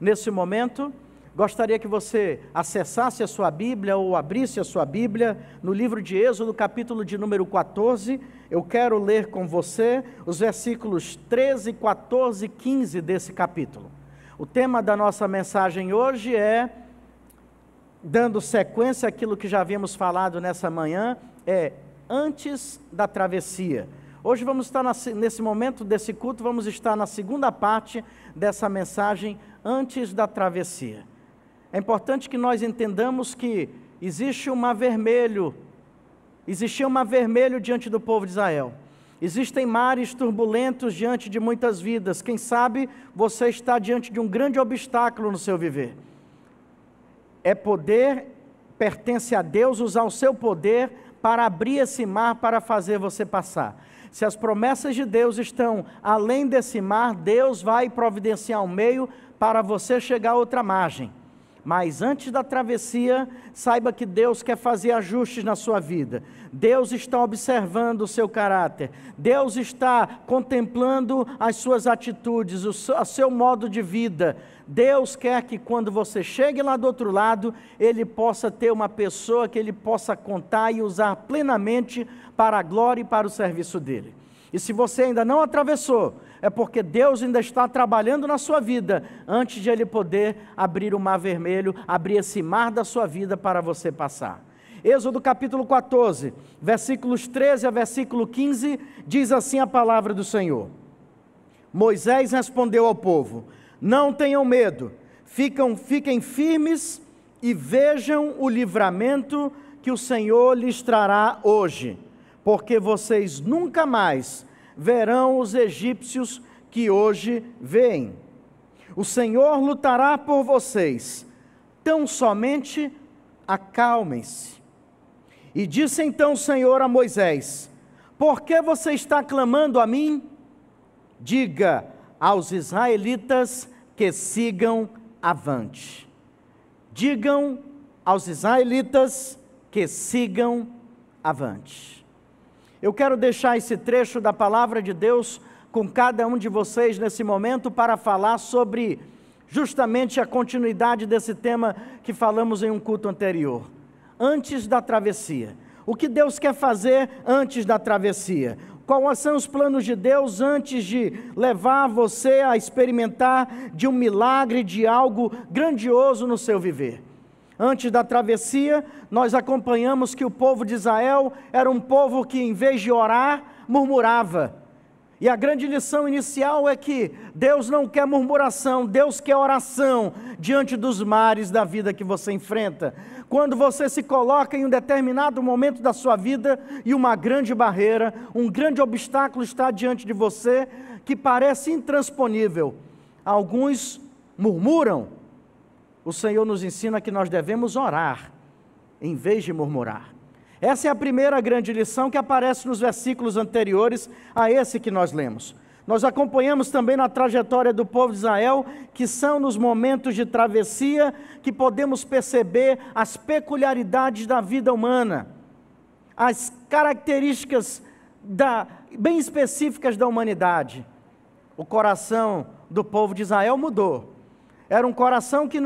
nesse momento, gostaria que você acessasse a sua Bíblia ou abrisse a sua Bíblia no livro de Êxodo, capítulo de número 14. Eu quero ler com você os versículos 13, 14 e 15 desse capítulo. O tema da nossa mensagem hoje é, dando sequência àquilo que já havíamos falado nessa manhã, é antes da travessia. Hoje vamos estar nesse momento desse culto, vamos estar na segunda parte dessa mensagem, antes da travessia. É importante que nós entendamos que existia um mar vermelho diante do povo de Israel. Existem mares turbulentos diante de muitas vidas. Quem sabe você está diante de um grande obstáculo no seu viver. Pertence a Deus usar o seu poder para abrir esse mar, para fazer você passar. Se as promessas de Deus estão além desse mar, Deus vai providenciar um meio para você chegar a outra margem. Mas antes da travessia, saiba que Deus quer fazer ajustes na sua vida. Deus está observando o seu caráter. Deus está contemplando as suas atitudes, o seu modo de vida. Deus quer que quando você chegue lá do outro lado, Ele possa ter uma pessoa que Ele possa contar e usar plenamente para a glória e para o serviço dEle. E se você ainda não atravessou, é porque Deus ainda está trabalhando na sua vida, antes de Ele poder abrir o mar vermelho, abrir esse mar da sua vida para você passar. Êxodo capítulo 14, versículos 13 a versículo 15, diz assim a palavra do Senhor. Moisés respondeu ao povo: não tenham medo, fiquem firmes e vejam o livramento que o Senhor lhes trará hoje, porque vocês nunca mais verão os egípcios que hoje veem. O Senhor lutará por vocês, tão somente acalmem-se. E disse então o Senhor a Moisés: por que você está clamando a mim? Diga aos israelitas que sigam avante. Digam aos israelitas que sigam avante. Eu quero deixar esse trecho da palavra de Deus com cada um de vocês nesse momento para falar sobre justamente a continuidade desse tema que falamos em um culto anterior. Antes da travessia. O que Deus quer fazer antes da travessia? Quais são os planos de Deus antes de levar você a experimentar de um milagre, de algo grandioso no seu viver? Antes da travessia, nós acompanhamos que o povo de Israel era um povo que, em vez de orar, murmurava. E a grande lição inicial é que Deus não quer murmuração, Deus quer oração diante dos mares da vida que você enfrenta. Quando você se coloca em um determinado momento da sua vida e uma grande barreira, um grande obstáculo está diante de você que parece intransponível. Alguns murmuram. O Senhor nos ensina que nós devemos orar, em vez de murmurar. Essa é a primeira grande lição que aparece nos versículos anteriores a esse que nós lemos. Nós acompanhamos também na trajetória do povo de Israel, que são nos momentos de travessia, que podemos perceber as peculiaridades da vida humana, as características bem específicas da humanidade. O coração do povo de Israel mudou. Era um coração que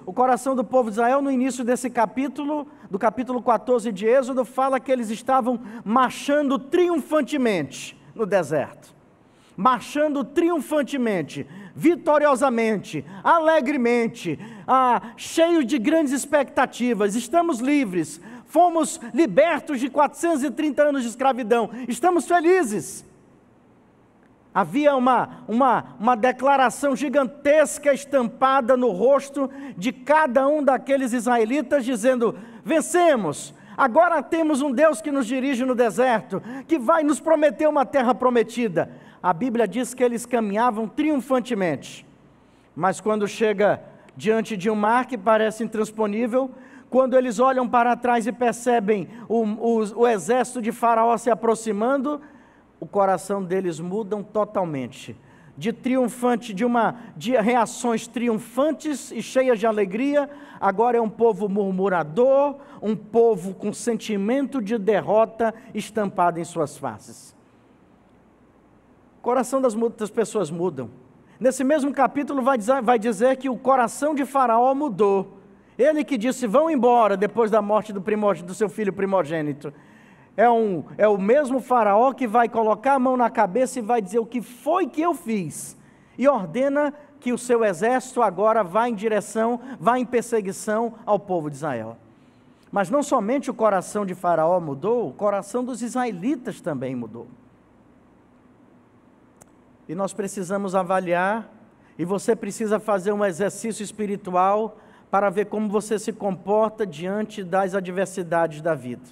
o coração do povo de Israel no início desse capítulo, do capítulo 14 de Êxodo, fala que eles estavam marchando triunfantemente no deserto. Marchando triunfantemente, vitoriosamente, alegremente, cheios de grandes expectativas. Estamos livres, fomos libertos de 430 anos de escravidão, estamos felizes. Havia uma declaração gigantesca estampada no rosto de cada um daqueles israelitas, dizendo: vencemos, agora temos um Deus que nos dirige no deserto, que vai nos prometer uma terra prometida. A Bíblia diz que eles caminhavam triunfantemente, mas quando chega diante de um mar que parece intransponível, quando eles olham para trás e percebem o exército de Faraó se aproximando, o coração deles muda totalmente, de reações triunfantes e cheias de alegria, agora é um povo murmurador, um povo com sentimento de derrota estampado em suas faces. O coração das pessoas mudam. Nesse mesmo capítulo vai dizer que o coração de Faraó mudou. Ele que disse, vão embora depois da morte do seu filho primogênito. É o mesmo Faraó que vai colocar a mão na cabeça e vai dizer o que foi que eu fiz. E ordena que o seu exército agora vá em perseguição ao povo de Israel. Mas não somente o coração de Faraó mudou, o coração dos israelitas também mudou. E nós precisamos avaliar, e você precisa fazer um exercício espiritual para ver como você se comporta diante das adversidades da vida.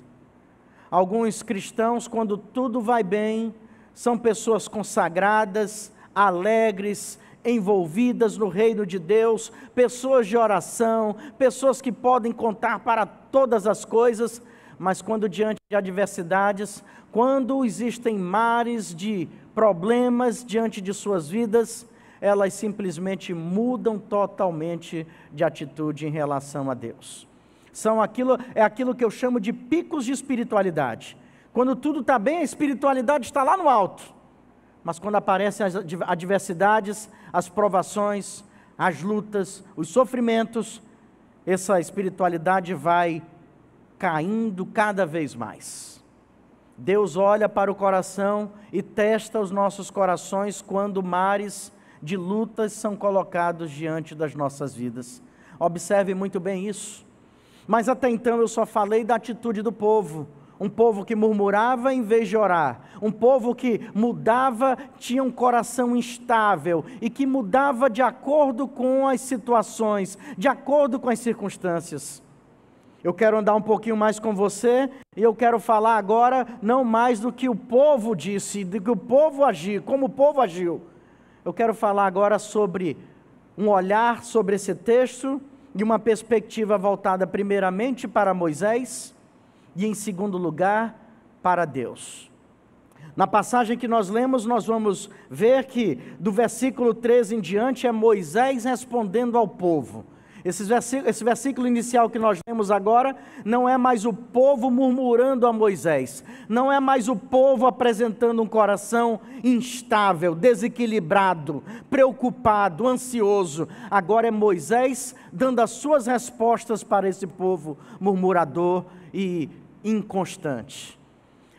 Alguns cristãos, quando tudo vai bem, são pessoas consagradas, alegres, envolvidas no reino de Deus, pessoas de oração, pessoas que podem contar para todas as coisas, mas quando diante de adversidades, quando existem mares de problemas diante de suas vidas, elas simplesmente mudam totalmente de atitude em relação a Deus. É aquilo que eu chamo de picos de espiritualidade. Quando tudo está bem, a espiritualidade está lá no alto. Mas quando aparecem as adversidades, as provações, as lutas, os sofrimentos, essa espiritualidade vai caindo cada vez mais. Deus olha para o coração e testa os nossos corações quando mares de lutas são colocados diante das nossas vidas. Observe muito bem isso. Mas até então eu só falei da atitude do povo. Um povo que murmurava em vez de orar. Um povo que mudava, tinha um coração instável e que mudava de acordo com as situações, de acordo com as circunstâncias. Eu quero andar um pouquinho mais com você e eu quero falar agora não mais do que o povo disse, do que o povo agiu, como o povo agiu. Eu quero falar agora sobre um olhar sobre esse texto e uma perspectiva voltada primeiramente para Moisés e em segundo lugar para Deus. Na passagem que nós lemos, nós vamos ver que do versículo 13 em diante é Moisés respondendo ao povo. Esse versículo inicial que nós lemos agora não é mais o povo murmurando a Moisés, não é mais o povo apresentando um coração instável, desequilibrado, preocupado, ansioso. Agora é Moisés dando as suas respostas para esse povo murmurador e inconstante.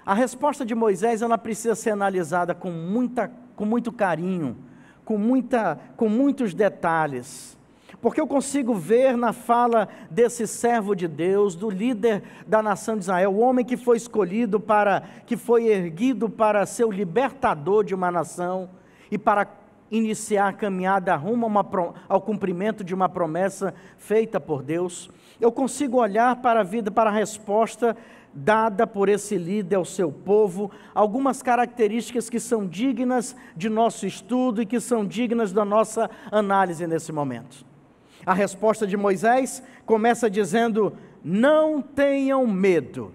A resposta de Moisés, ela precisa ser analisada com muito carinho, com muitos detalhes. Porque eu consigo ver na fala desse servo de Deus, do líder da nação de Israel, o homem que foi escolhido que foi erguido para ser o libertador de uma nação e para iniciar a caminhada rumo ao cumprimento de uma promessa feita por Deus. Eu consigo olhar para a vida, para a resposta dada por esse líder ao seu povo, algumas características que são dignas de nosso estudo e que são dignas da nossa análise nesse momento. A resposta de Moisés começa dizendo: não tenham medo,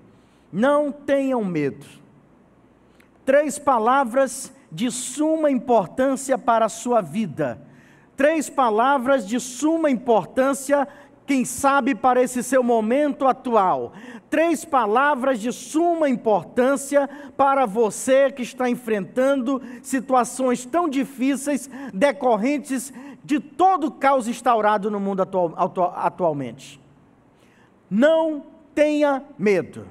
não tenham medo. 3 palavras de suma importância para a sua vida, 3 palavras de suma importância, quem sabe para esse seu momento atual, 3 palavras de suma importância para você que está enfrentando situações tão difíceis, decorrentes de todo o caos instaurado no mundo atualmente. Não tenha medo.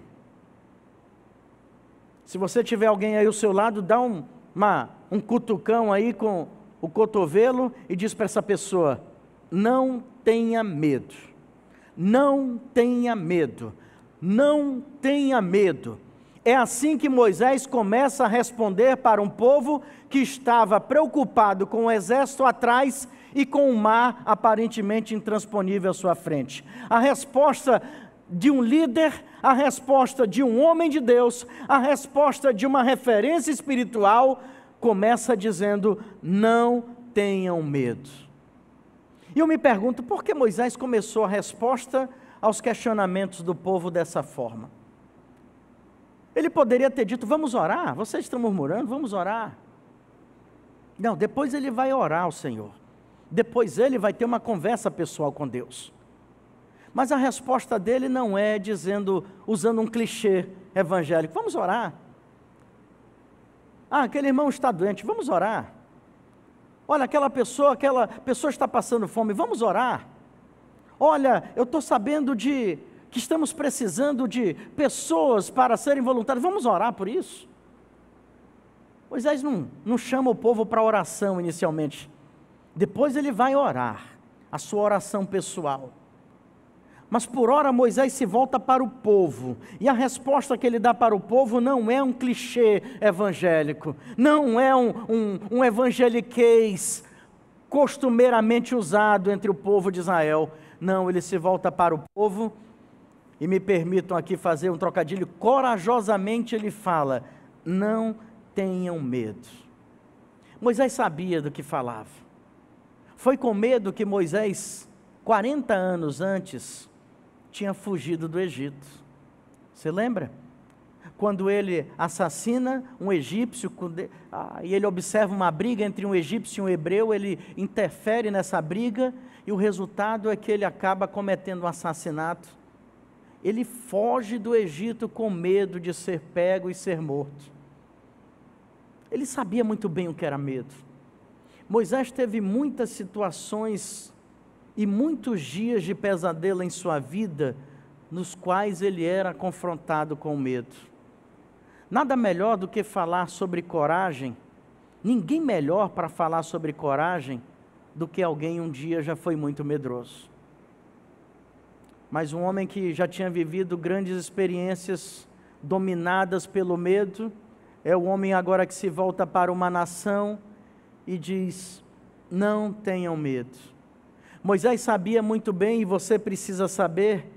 Se você tiver alguém aí ao seu lado, dá um cutucão aí com o cotovelo e diz para essa pessoa: não tenha medo, não tenha medo, não tenha medo. É assim que Moisés começa a responder para um povo que estava preocupado com o exército atrás e com o mar aparentemente intransponível à sua frente. A resposta de um líder, a resposta de um homem de Deus, a resposta de uma referência espiritual, começa dizendo: não tenham medo. E eu me pergunto, por que Moisés começou a resposta aos questionamentos do povo dessa forma? Ele poderia ter dito: vamos orar, vocês estão murmurando, vamos orar. Não, depois ele vai orar ao Senhor. Depois ele vai ter uma conversa pessoal com Deus. Mas a resposta dele não é usando um clichê evangélico: vamos orar. Ah, aquele irmão está doente, vamos orar. Olha, aquela pessoa está passando fome, vamos orar. Olha, eu estou sabendo que estamos precisando de pessoas para serem voluntários, vamos orar por isso. Moisés não chama o povo para oração inicialmente, depois ele vai orar, a sua oração pessoal. Mas por hora Moisés se volta para o povo, e a resposta que ele dá para o povo não é um clichê evangélico, não é um evangeliquez costumeiramente usado entre o povo de Israel. Não, ele se volta para o povo, e me permitam aqui fazer um trocadilho, corajosamente ele fala: não tenham medo. Moisés sabia do que falava. Foi com medo que Moisés, 40 anos antes, tinha fugido do Egito. Você lembra? Quando ele assassina um egípcio, e ele observa uma briga entre um egípcio e um hebreu, ele interfere nessa briga, e o resultado é que ele acaba cometendo um assassinato. Ele foge do Egito com medo de ser pego e ser morto. Ele sabia muito bem o que era medo. Moisés teve muitas situações e muitos dias de pesadelo em sua vida, nos quais ele era confrontado com medo. Nada melhor do que falar sobre coragem, ninguém melhor para falar sobre coragem do que alguém um dia já foi muito medroso. Mas um homem que já tinha vivido grandes experiências dominadas pelo medo, é o homem agora que se volta para uma nação e diz: não tenham medo. Moisés sabia muito bem, e você precisa saber,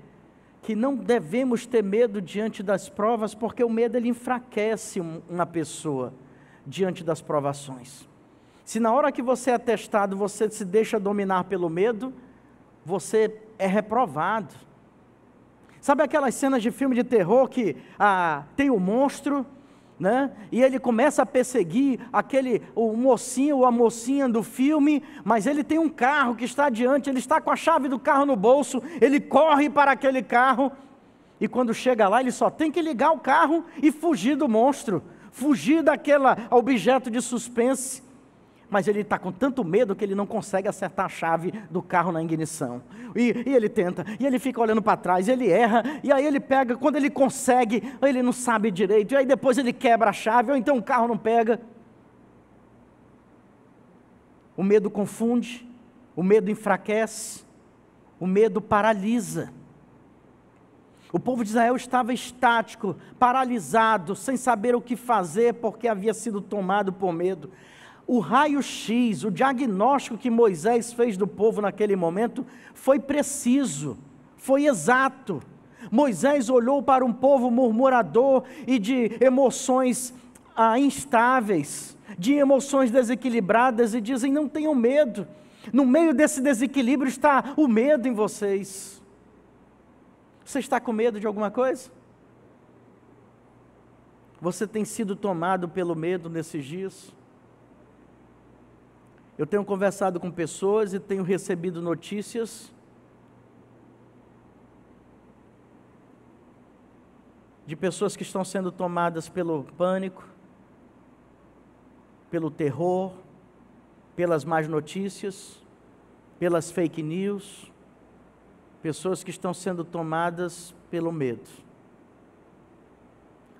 que não devemos ter medo diante das provas, porque o medo ele enfraquece uma pessoa diante das provações. Se na hora que você é testado, você se deixa dominar pelo medo, você é reprovado. Sabe aquelas cenas de filme de terror que tem o monstro, né? E ele começa a perseguir o mocinho ou a mocinha do filme, mas ele tem um carro que está adiante, ele está com a chave do carro no bolso, ele corre para aquele carro, e quando chega lá ele só tem que ligar o carro e fugir do monstro, fugir daquele objeto de suspense. Mas ele está com tanto medo que ele não consegue acertar a chave do carro na ignição. E ele tenta, e ele fica olhando para trás, ele erra, e aí ele pega, quando ele consegue, ele não sabe direito, e aí depois ele quebra a chave, ou então o carro não pega. O medo confunde, o medo enfraquece, o medo paralisa. O povo de Israel estava estático, paralisado, sem saber o que fazer, porque havia sido tomado por medo. O raio-x, o diagnóstico que Moisés fez do povo naquele momento, foi preciso, foi exato. Moisés olhou para um povo murmurador e de emoções instáveis, de emoções desequilibradas, e dizem: não tenham medo. No meio desse desequilíbrio está o medo em vocês. Você está com medo de alguma coisa? Você tem sido tomado pelo medo nesses dias? Eu tenho conversado com pessoas e tenho recebido notícias de pessoas que estão sendo tomadas pelo pânico, pelo terror, pelas más notícias, pelas fake news, pessoas que estão sendo tomadas pelo medo.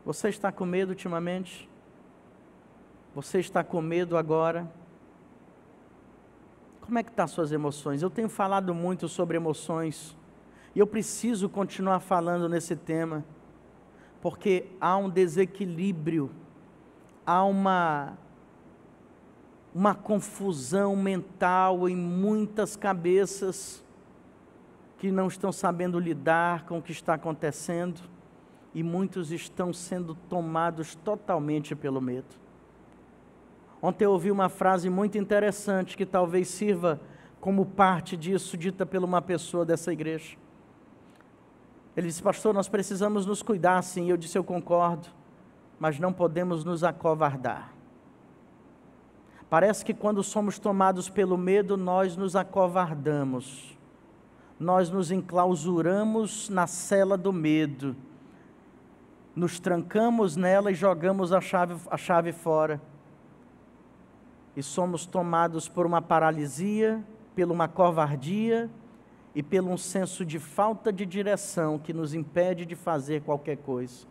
Você está com medo ultimamente? Você está com medo agora? Como é que estão as suas emoções? Eu tenho falado muito sobre emoções, e eu preciso continuar falando nesse tema, porque há um desequilíbrio, há uma confusão mental em muitas cabeças, que não estão sabendo lidar com o que está acontecendo, e muitos estão sendo tomados totalmente pelo medo. Ontem eu ouvi uma frase muito interessante, que talvez sirva como parte disso, dita por uma pessoa dessa igreja. Ele disse: pastor, nós precisamos nos cuidar sim. Eu disse: eu concordo, mas não podemos nos acovardar. Parece que quando somos tomados pelo medo, nós nos acovardamos, nós nos enclausuramos na cela do medo, nos trancamos nela e jogamos a chave fora. e somos tomados por uma paralisia, por uma covardia e pelo um senso de falta de direção que nos impede de fazer qualquer coisa.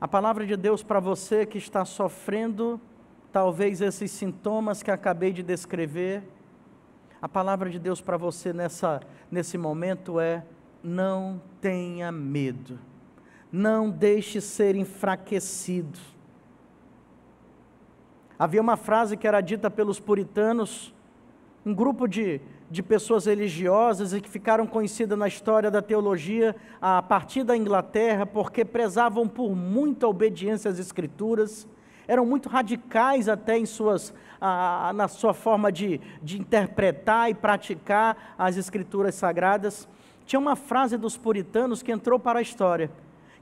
A palavra de Deus para você que está sofrendo talvez esses sintomas que acabei de descrever, a palavra de Deus para você nesse momento é: não tenha medo, não deixe ser enfraquecido. Havia uma frase que era dita pelos puritanos, um grupo de pessoas religiosas e que ficaram conhecidas na história da teologia a partir da Inglaterra, porque prezavam por muita obediência às Escrituras, eram muito radicais até na sua forma de interpretar e praticar as Escrituras Sagradas. Tinha uma frase dos puritanos que entrou para a história,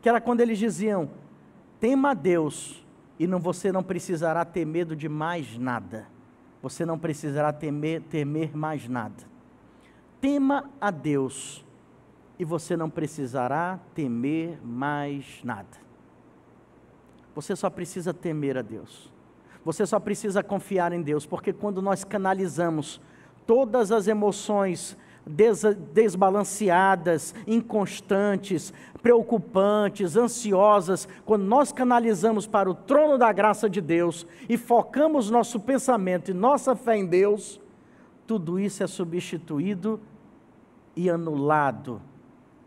que era quando eles diziam: tema a Deus e você não precisará ter medo de mais nada. Você não precisará temer mais nada. Tema a Deus e você não precisará temer mais nada. Você só precisa temer a Deus. Você só precisa confiar em Deus, porque quando nós canalizamos todas as emoções desbalanceadas, inconstantes, preocupantes, ansiosas, quando nós canalizamos para o trono da graça de Deus e focamos nosso pensamento e nossa fé em Deus, tudo isso é substituído e anulado.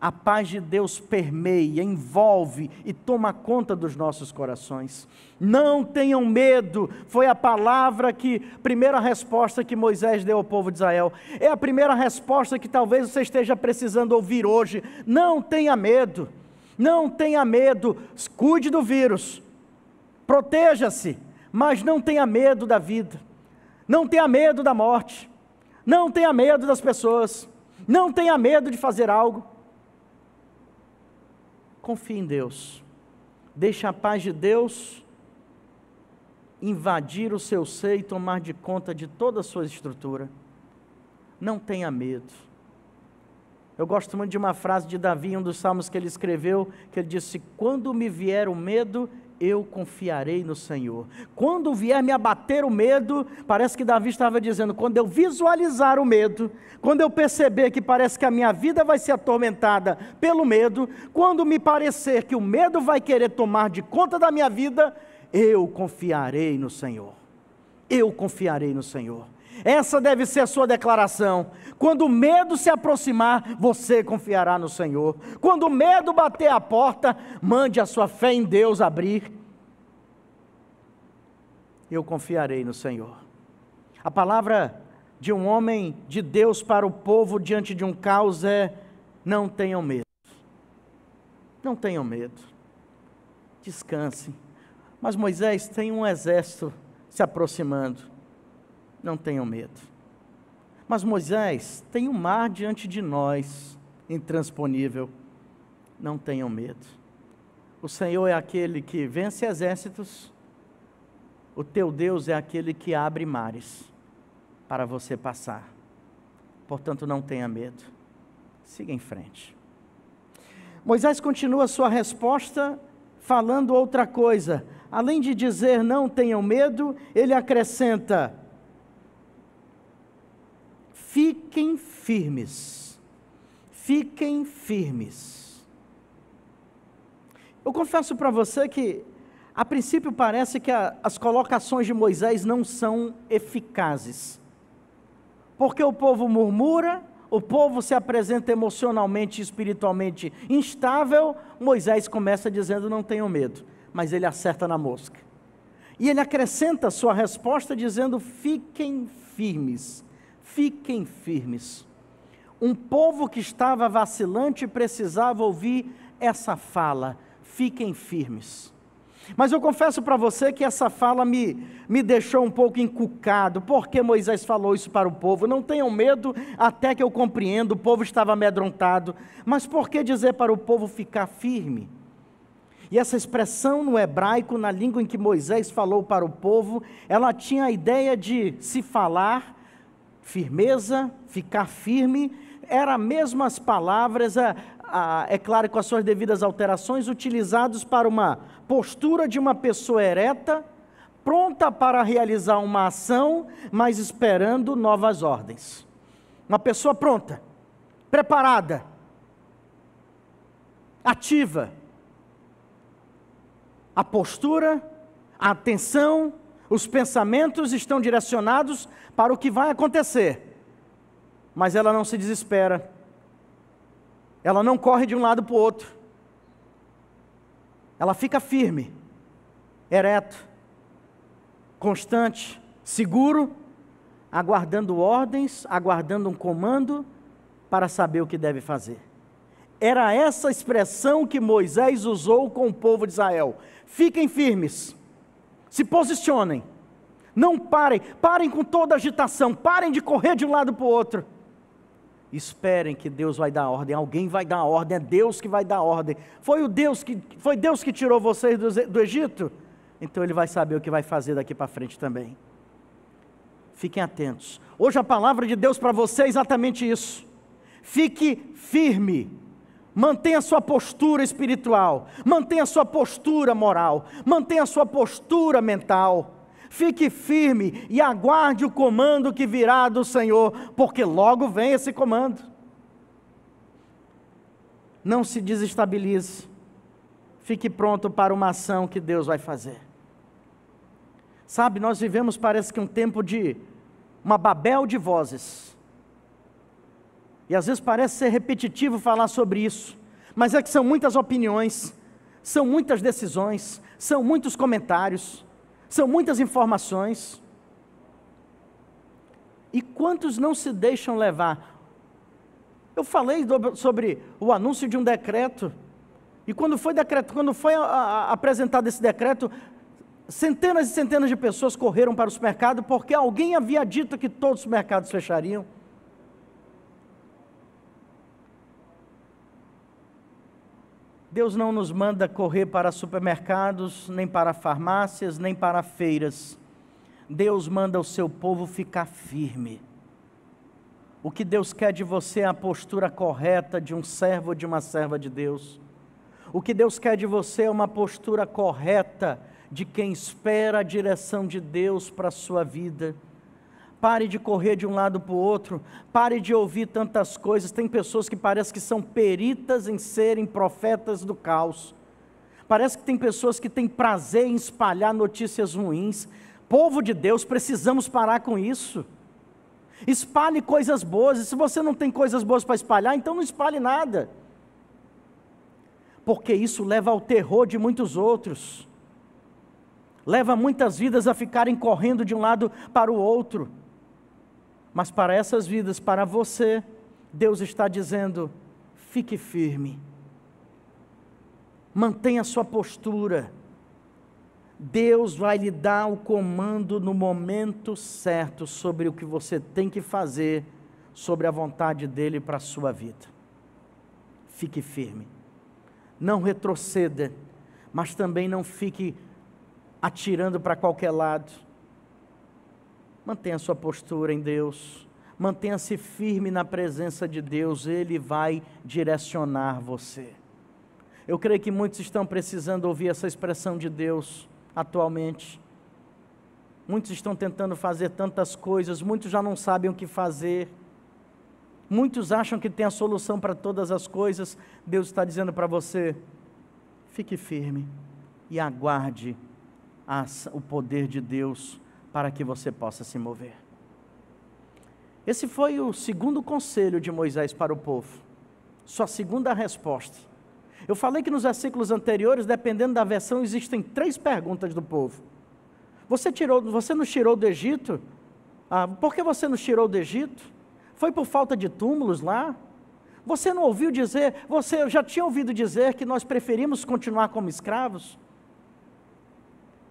A paz de Deus permeia, envolve e toma conta dos nossos corações. Não tenham medo, foi a primeira resposta que Moisés deu ao povo de Israel. É a primeira resposta que talvez você esteja precisando ouvir hoje. Não tenha medo, não tenha medo, cuide do vírus, proteja-se, mas não tenha medo da vida, não tenha medo da morte, não tenha medo das pessoas, não tenha medo de fazer algo. Confie em Deus, deixe a paz de Deus invadir o seu ser e tomar de conta de toda a sua estrutura. Não tenha medo. Eu gosto muito de uma frase de Davi, um dos salmos que ele escreveu, que ele disse: quando me vier o medo, eu confiarei no Senhor. Quando vier me abater o medo, parece que Davi estava dizendo, quando eu visualizar o medo, quando eu perceber que parece que a minha vida vai ser atormentada pelo medo, quando me parecer que o medo vai querer tomar de conta da minha vida, eu confiarei no Senhor. Eu confiarei no Senhor. Essa deve ser a sua declaração. Quando o medo se aproximar, você confiará no Senhor. Quando o medo bater a porta, mande a sua fé em Deus abrir. Eu confiarei no Senhor. A palavra de um homem de Deus para o povo diante de um caos é: não tenham medo. Não tenham medo. Descanse. Mas Moisés, tem um exército se aproximando. Não tenham medo. Mas Moisés, tem um mar diante de nós, intransponível. Não tenham medo. O Senhor é aquele que vence exércitos. O teu Deus é aquele que abre mares para você passar. Portanto, não tenha medo. Siga em frente. Moisés continua sua resposta falando outra coisa. Além de dizer não tenham medo, ele acrescenta: fiquem firmes, fiquem firmes. Eu confesso para você que, a princípio parece que as colocações de Moisés não são eficazes, porque o povo murmura, o povo se apresenta emocionalmente e espiritualmente instável. Moisés começa dizendo não tenham medo, mas ele acerta na mosca, e ele acrescenta sua resposta dizendo fiquem firmes. Fiquem firmes. Um povo que estava vacilante precisava ouvir essa fala: fiquem firmes. Mas eu confesso para você que essa fala me deixou um pouco encucado. Por que Moisés falou isso para o povo? Não tenham medo, até que eu compreendo, o povo estava amedrontado. Mas por que dizer para o povo ficar firme? E essa expressão no hebraico, na língua em que Moisés falou para o povo, ela tinha a ideia de se falar firmeza, ficar firme, eram as mesmas palavras, é claro, com as suas devidas alterações, utilizados para uma postura de uma pessoa ereta, pronta para realizar uma ação, mas esperando novas ordens. Uma pessoa pronta, preparada, ativa. A postura, a atenção, os pensamentos estão direcionados para o que vai acontecer. Mas ela não se desespera. Ela não corre de um lado para o outro. Ela fica firme, ereto, constante, seguro, aguardando ordens, aguardando um comando para saber o que deve fazer. Era essa expressão que Moisés usou com o povo de Israel. Fiquem firmes, se posicionem, não parem com toda agitação, parem de correr de um lado para o outro. Esperem que Deus vai dar ordem, alguém vai dar ordem, é Deus que vai dar ordem. Foi Deus que tirou vocês do Egito? Então Ele vai saber o que vai fazer daqui para frente também. Fiquem atentos. Hoje a palavra de Deus para você é exatamente isso. Fique firme, mantenha a sua postura espiritual, mantenha a sua postura moral, mantenha a sua postura mental. Fique firme e aguarde o comando que virá do Senhor, porque logo vem esse comando. Não se desestabilize. Fique pronto para uma ação que Deus vai fazer. Sabe, nós vivemos, parece que um tempo de uma Babel de vozes. E às vezes parece ser repetitivo falar sobre isso, mas é que são muitas opiniões, são muitas decisões, são muitos comentários, são muitas informações. E quantos não se deixam levar? Eu falei sobre o anúncio de um decreto, e quando foi apresentado esse decreto, centenas e centenas de pessoas correram para o supermercado, porque alguém havia dito que todos os mercados fechariam. Deus não nos manda correr para supermercados, nem para farmácias, nem para feiras. Deus manda o seu povo ficar firme. O que Deus quer de você é a postura correta de um servo ou de uma serva de Deus. O que Deus quer de você é uma postura correta de quem espera a direção de Deus para a sua vida. Pare de correr de um lado para o outro, pare de ouvir tantas coisas. Tem pessoas que parecem que são peritas em serem profetas do caos. Parece que tem pessoas que têm prazer em espalhar notícias ruins. Povo de Deus, precisamos parar com isso. Espalhe coisas boas, e se você não tem coisas boas para espalhar, então não espalhe nada. Porque isso leva ao terror de muitos outros. Leva muitas vidas a ficarem correndo de um lado para o outro. Mas para essas vidas, para você, Deus está dizendo: fique firme, mantenha a sua postura. Deus vai lhe dar o comando no momento certo sobre o que você tem que fazer, sobre a vontade dEle para a sua vida. Fique firme, não retroceda, mas também não fique atirando para qualquer lado. Mantenha a sua postura em Deus, mantenha-se firme na presença de Deus, Ele vai direcionar você. Eu creio que muitos estão precisando ouvir essa expressão de Deus atualmente. Muitos estão tentando fazer tantas coisas, muitos já não sabem o que fazer, muitos acham que tem a solução para todas as coisas. Deus está dizendo para você: fique firme e aguarde o poder de Deus para que você possa se mover. Esse foi o segundo conselho de Moisés para o povo, sua segunda resposta. Eu falei que nos versículos anteriores, dependendo da versão, existem 3 perguntas do povo. Você nos tirou do Egito? Por que você nos tirou do Egito? Foi por falta de túmulos lá? Você não ouviu dizer, você já tinha ouvido dizer que nós preferimos continuar como escravos?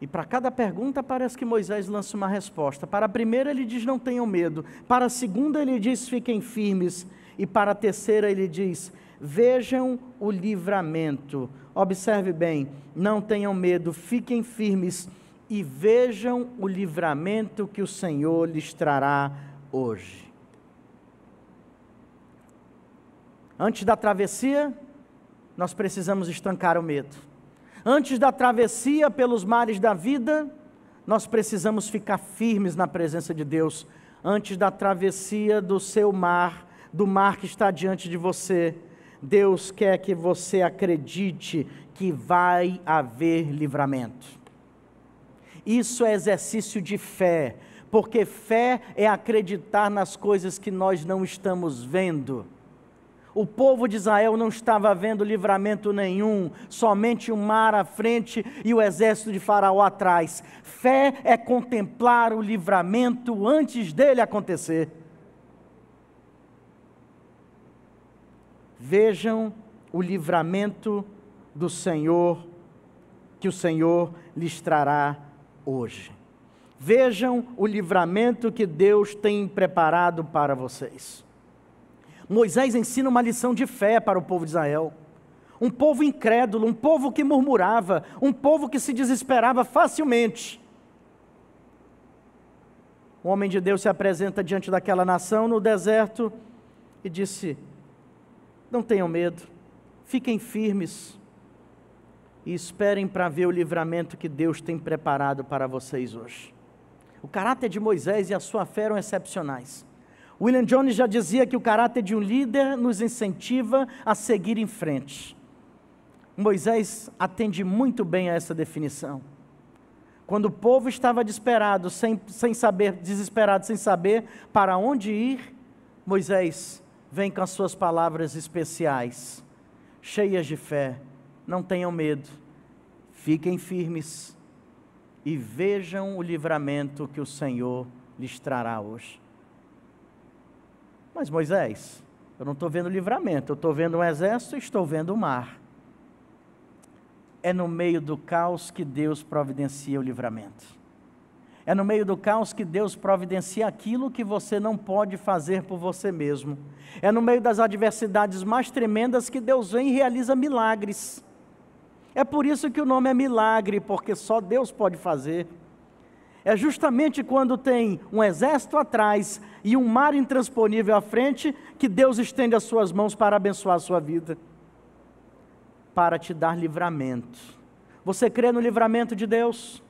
E para cada pergunta parece que Moisés lança uma resposta. Para a primeira ele diz: não tenham medo. Para a segunda ele diz: fiquem firmes. E para a terceira ele diz: vejam o livramento. Observe bem, não tenham medo, fiquem firmes e vejam o livramento que o Senhor lhes trará hoje. Antes da travessia, nós precisamos estancar o medo. Antes da travessia pelos mares da vida, nós precisamos ficar firmes na presença de Deus, antes da travessia do seu mar, do mar que está diante de você. Deus quer que você acredite que vai haver livramento. Isso é exercício de fé, porque fé é acreditar nas coisas que nós não estamos vendo. O povo de Israel não estava vendo livramento nenhum, somente o mar à frente e o exército de Faraó atrás. Fé é contemplar o livramento antes dele acontecer. Vejam o livramento do Senhor, que o Senhor lhes trará hoje. Vejam o livramento que Deus tem preparado para vocês. Moisés ensina uma lição de fé para o povo de Israel. Um povo incrédulo, um povo que murmurava, um povo que se desesperava facilmente. O homem de Deus se apresenta diante daquela nação no deserto e disse: não tenham medo, fiquem firmes e esperem para ver o livramento que Deus tem preparado para vocês hoje. O caráter de Moisés e a sua fé eram excepcionais. William Jones já dizia que o caráter de um líder nos incentiva a seguir em frente. Moisés atende muito bem a essa definição. Quando o povo estava desesperado, sem saber para onde ir, Moisés vem com as suas palavras especiais, cheias de fé. Não tenham medo, fiquem firmes e vejam o livramento que o Senhor lhes trará hoje. Mas Moisés, eu não estou vendo livramento, eu estou vendo um exército e estou vendo o mar. É no meio do caos que Deus providencia o livramento. É no meio do caos que Deus providencia aquilo que você não pode fazer por você mesmo. É no meio das adversidades mais tremendas que Deus vem e realiza milagres. É por isso que o nome é milagre, porque só Deus pode fazer. É justamente quando tem um exército atrás e um mar intransponível à frente, que Deus estende as suas mãos para abençoar a sua vida, para te dar livramento. Você crê no livramento de Deus?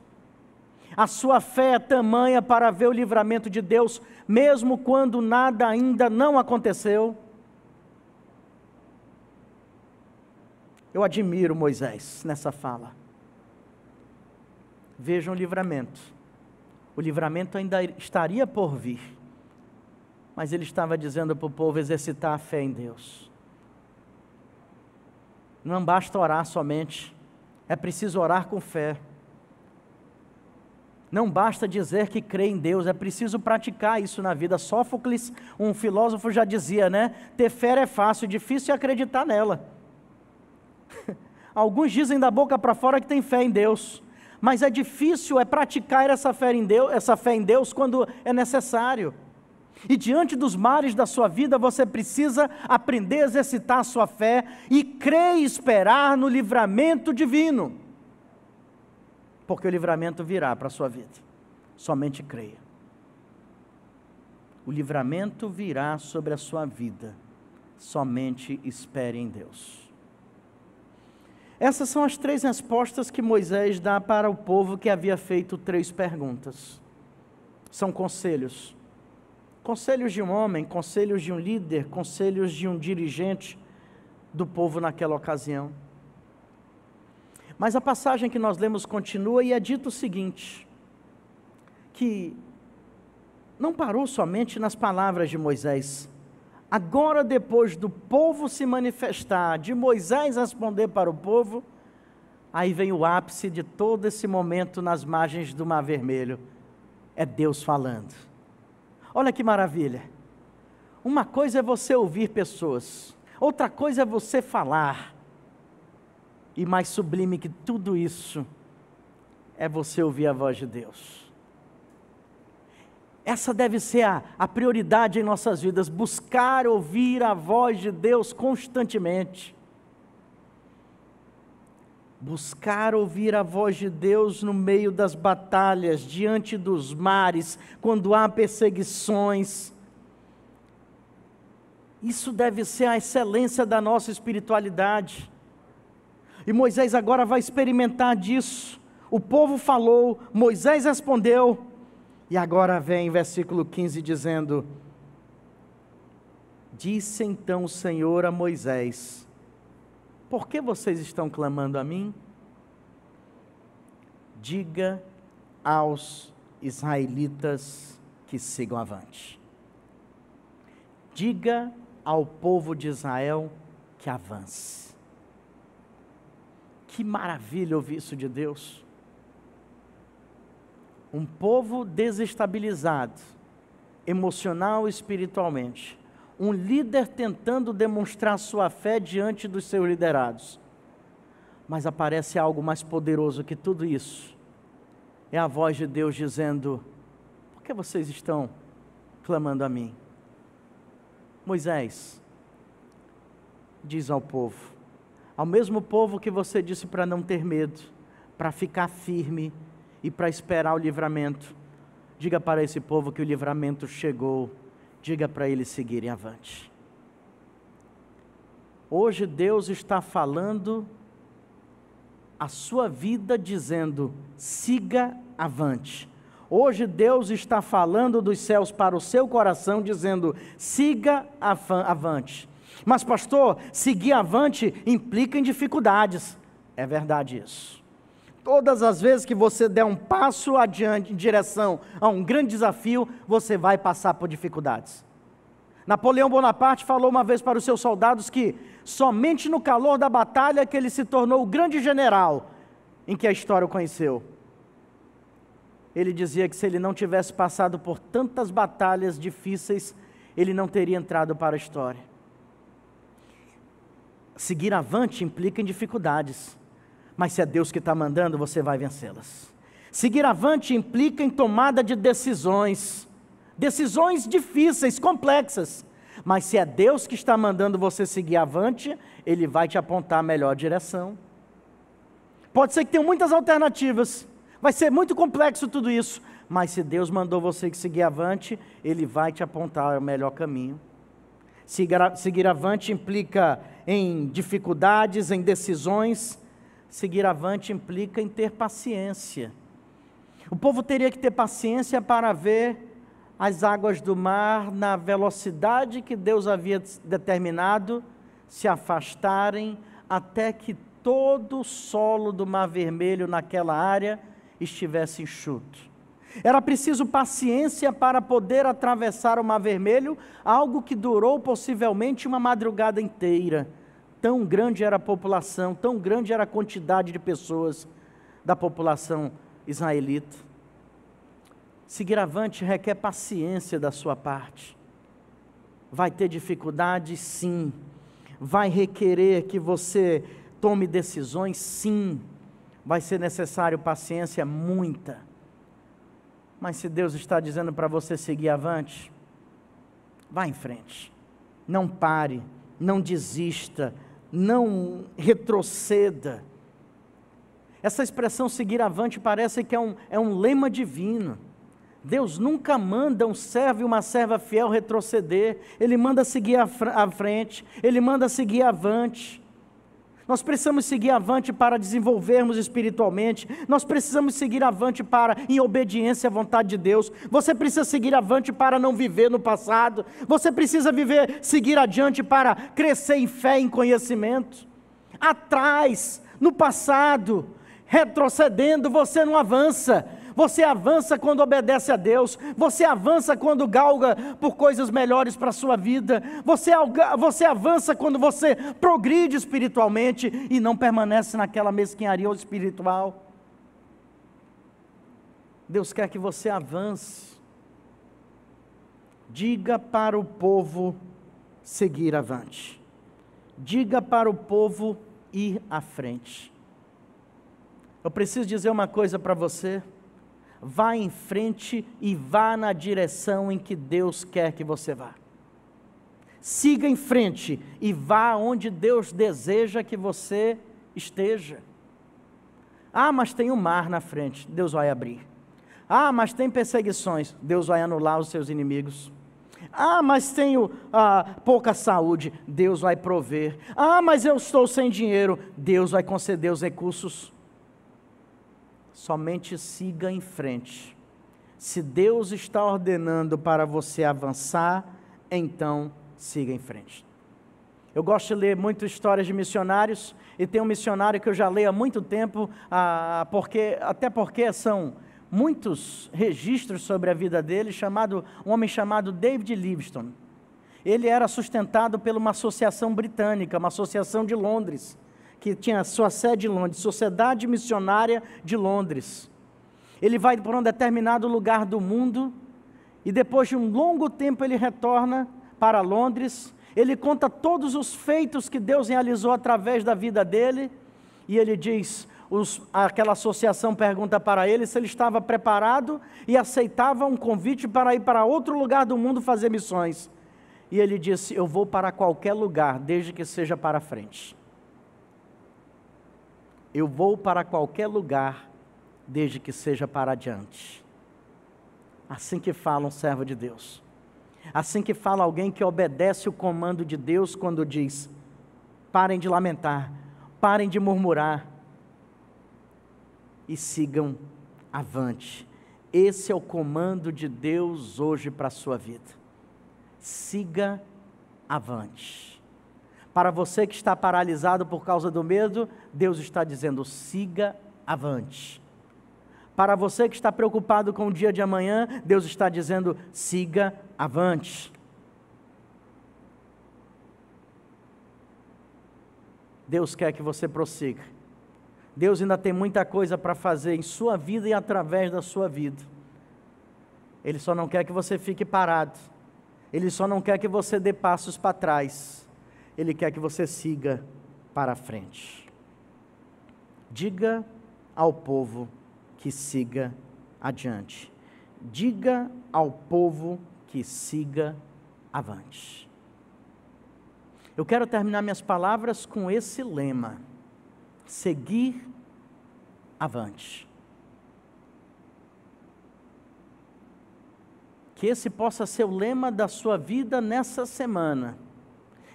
A sua fé é tamanha para ver o livramento de Deus, mesmo quando nada ainda não aconteceu? Eu admiro Moisés nessa fala. Vejam o livramento. O livramento ainda estaria por vir, mas ele estava dizendo para o povo exercitar a fé em Deus. Não basta orar somente, é preciso orar com fé. Não basta dizer que crê em Deus, é preciso praticar isso na vida. Sófocles, um filósofo, já dizia, né? Ter fé é fácil, difícil é acreditar nela. Alguns dizem da boca para fora que tem fé em Deus, mas é difícil praticar essa fé em Deus quando é necessário. E diante dos mares da sua vida, você precisa aprender a exercitar a sua fé e crer e esperar no livramento divino. Porque o livramento virá para a sua vida. Somente creia. O livramento virá sobre a sua vida. Somente espere em Deus. Essas são as 3 respostas que Moisés dá para o povo que havia feito 3 perguntas. São conselhos. Conselhos de um homem, conselhos de um líder, conselhos de um dirigente do povo naquela ocasião. Mas a passagem que nós lemos continua e é dito o seguinte, que não parou somente nas palavras de Moisés. Agora, depois do povo se manifestar, de Moisés responder para o povo, aí vem o ápice de todo esse momento nas margens do Mar Vermelho. É Deus falando. Olha que maravilha. Uma coisa é você ouvir pessoas, outra coisa é você falar. E mais sublime que tudo isso, é você ouvir a voz de Deus. Essa deve ser a prioridade em nossas vidas, buscar ouvir a voz de Deus constantemente. Buscar ouvir a voz de Deus no meio das batalhas, diante dos mares, quando há perseguições. Isso deve ser a excelência da nossa espiritualidade. E Moisés agora vai experimentar disso. o povo falou, Moisés respondeu, e agora vem versículo 15 dizendo: disse então o Senhor a Moisés: por que vocês estão clamando a mim? Diga aos israelitas que sigam avante. Diga ao povo de Israel que avance. Que maravilha ouvir isso de Deus. Um povo desestabilizado, emocional e espiritualmente. Um líder tentando demonstrar sua fé diante dos seus liderados. Mas aparece algo mais poderoso que tudo isso. É a voz de Deus dizendo: por que vocês estão clamando a mim? Moisés, diz ao povo, ao mesmo povo que você disse para não ter medo, para ficar firme e para esperar o livramento, diga para esse povo que o livramento chegou, diga para eles seguirem avante. Hoje Deus está falando a sua vida dizendo: siga avante. Hoje Deus está falando dos céus para o seu coração dizendo: siga avante. Mas pastor, seguir avante implica em dificuldades. É verdade isso. Todas as vezes que você der um passo adiante em direção a um grande desafio, você vai passar por dificuldades. Napoleão Bonaparte falou uma vez para os seus soldados que somente no calor da batalha que ele se tornou o grande general em que a história o conheceu. Ele dizia que se ele não tivesse passado por tantas batalhas difíceis, ele não teria entrado para a história. Seguir avante implica em dificuldades, mas se é Deus que está mandando, você vai vencê-las. Seguir avante implica em tomada de decisões difíceis, complexas, mas se é Deus que está mandando você seguir avante, Ele vai te apontar a melhor direção. Pode ser que tenha muitas alternativas, vai ser muito complexo tudo isso, mas se Deus mandou você seguir avante, Ele vai te apontar o melhor caminho. Seguir avante implica em dificuldades, em decisões. Seguir avante implica em ter paciência. O povo teria que ter paciência para ver as águas do mar, na velocidade que Deus havia determinado, se afastarem, até que todo o solo do Mar Vermelho naquela área estivesse enxuto. Era preciso paciência para poder atravessar o Mar Vermelho, algo que durou possivelmente uma madrugada inteira. Tão grande era a população, tão grande era a quantidade de pessoas da população israelita. Seguir avante requer paciência da sua parte. Vai ter dificuldades, sim. Vai requerer que você tome decisões, sim. Vai ser necessário paciência, muita. Mas se Deus está dizendo para você seguir avante, vá em frente. Não pare, não desista, não retroceda. Essa expressão seguir avante parece que é um lema divino. Deus nunca manda um servo e uma serva fiel retroceder. Ele manda seguir à frente, Ele manda seguir avante. Nós precisamos seguir avante para desenvolvermos espiritualmente. Nós precisamos seguir avante para, em obediência à vontade de Deus. Você precisa seguir avante para não viver no passado. Você precisa seguir adiante para crescer em fé e em conhecimento. Atrás, no passado, retrocedendo, você não avança. Você avança quando obedece a Deus, você avança quando galga por coisas melhores para a sua vida, você avança quando você progride espiritualmente e não permanece naquela mesquinharia espiritual. Deus quer que você avance. Diga para o povo seguir avante, diga para o povo ir à frente. Eu preciso dizer uma coisa para você. Vá em frente e vá na direção em que Deus quer que você vá. Siga em frente e vá onde Deus deseja que você esteja. Ah, mas tem um mar na frente, Deus vai abrir. Ah, mas tem perseguições, Deus vai anular os seus inimigos. Ah, mas tenho pouca saúde, Deus vai prover. Ah, mas eu estou sem dinheiro, Deus vai conceder os recursos. somente siga em frente. Se Deus está ordenando para você avançar, então siga em frente. Eu gosto de ler muitas histórias de missionários, e tem um missionário que eu já leio há muito tempo, até porque são muitos registros sobre a vida dele, um homem chamado David Livingstone. Ele era sustentado por uma associação britânica, uma associação de Londres, que tinha sua sede em Londres, Sociedade Missionária de Londres. Ele vai para um determinado lugar do mundo, e depois de um longo tempo ele retorna para Londres. Ele conta todos os feitos que Deus realizou através da vida dele, e ele diz, aquela associação pergunta para ele se ele estava preparado e aceitava um convite para ir para outro lugar do mundo fazer missões. E ele disse, eu vou para qualquer lugar, desde que seja para frente. Eu vou para qualquer lugar, desde que seja para adiante. Assim que fala um servo de Deus. Assim que fala alguém que obedece o comando de Deus quando diz, parem de lamentar, parem de murmurar e sigam avante. Esse é o comando de Deus hoje para a sua vida. Siga avante. Para você que está paralisado por causa do medo, Deus está dizendo, siga avante. Para você que está preocupado com o dia de amanhã, Deus está dizendo, siga avante. Deus quer que você prossiga. Deus ainda tem muita coisa para fazer em sua vida e através da sua vida. Ele só não quer que você fique parado. Ele só não quer que você dê passos para trás. Ele quer que você siga para frente. Diga ao povo que siga adiante. Diga ao povo que siga avante. Eu quero terminar minhas palavras com esse lema: seguir avante. Que esse possa ser o lema da sua vida nessa semana.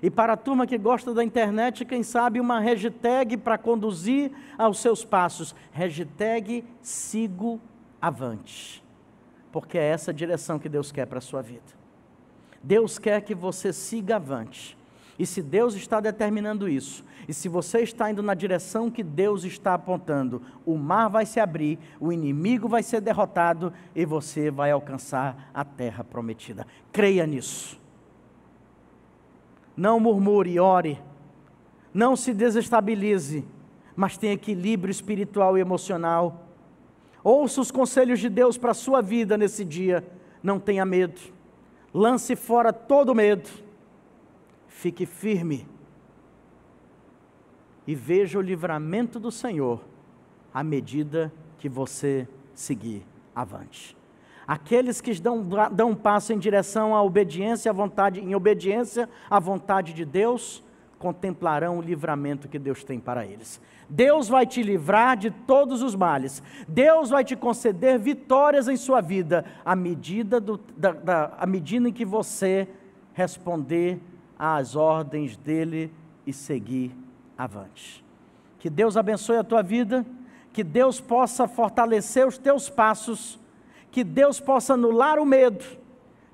E para a turma que gosta da internet, quem sabe uma hashtag para conduzir aos seus passos. Hashtag sigo avante. Porque é essa a direção que Deus quer para a sua vida. Deus quer que você siga avante. E se Deus está determinando isso, e se você está indo na direção que Deus está apontando, o mar vai se abrir, o inimigo vai ser derrotado e você vai alcançar a terra prometida. Creia nisso. Não murmure, ore, não se desestabilize, mas tenha equilíbrio espiritual e emocional. Ouça os conselhos de Deus para a sua vida nesse dia. Não tenha medo, lance fora todo medo, fique firme e veja o livramento do Senhor à medida que você seguir avante. Aqueles que dão um passo em direção à obediência, em obediência à vontade de Deus, contemplarão o livramento que Deus tem para eles. Deus vai te livrar de todos os males. Deus vai te conceder vitórias em sua vida, à medida em que você responder às ordens dEle e seguir avante. Que Deus abençoe a tua vida, que Deus possa fortalecer os teus passos, que Deus possa anular o medo,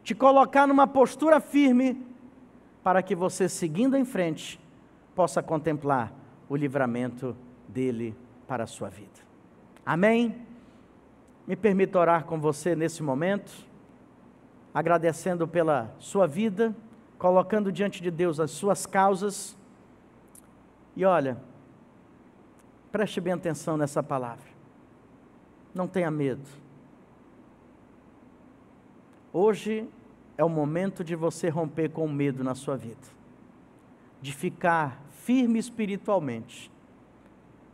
te colocar numa postura firme, para que você, seguindo em frente, possa contemplar o livramento dEle para a sua vida. Amém? Me permita orar com você nesse momento, agradecendo pela sua vida, colocando diante de Deus as suas causas. E olha, preste bem atenção nessa palavra. Não tenha medo. Hoje é o momento de você romper com o medo na sua vida, de ficar firme espiritualmente,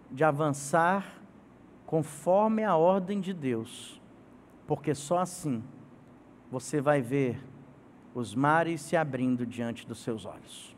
de avançar conforme a ordem de Deus, porque só assim você vai ver os mares se abrindo diante dos seus olhos.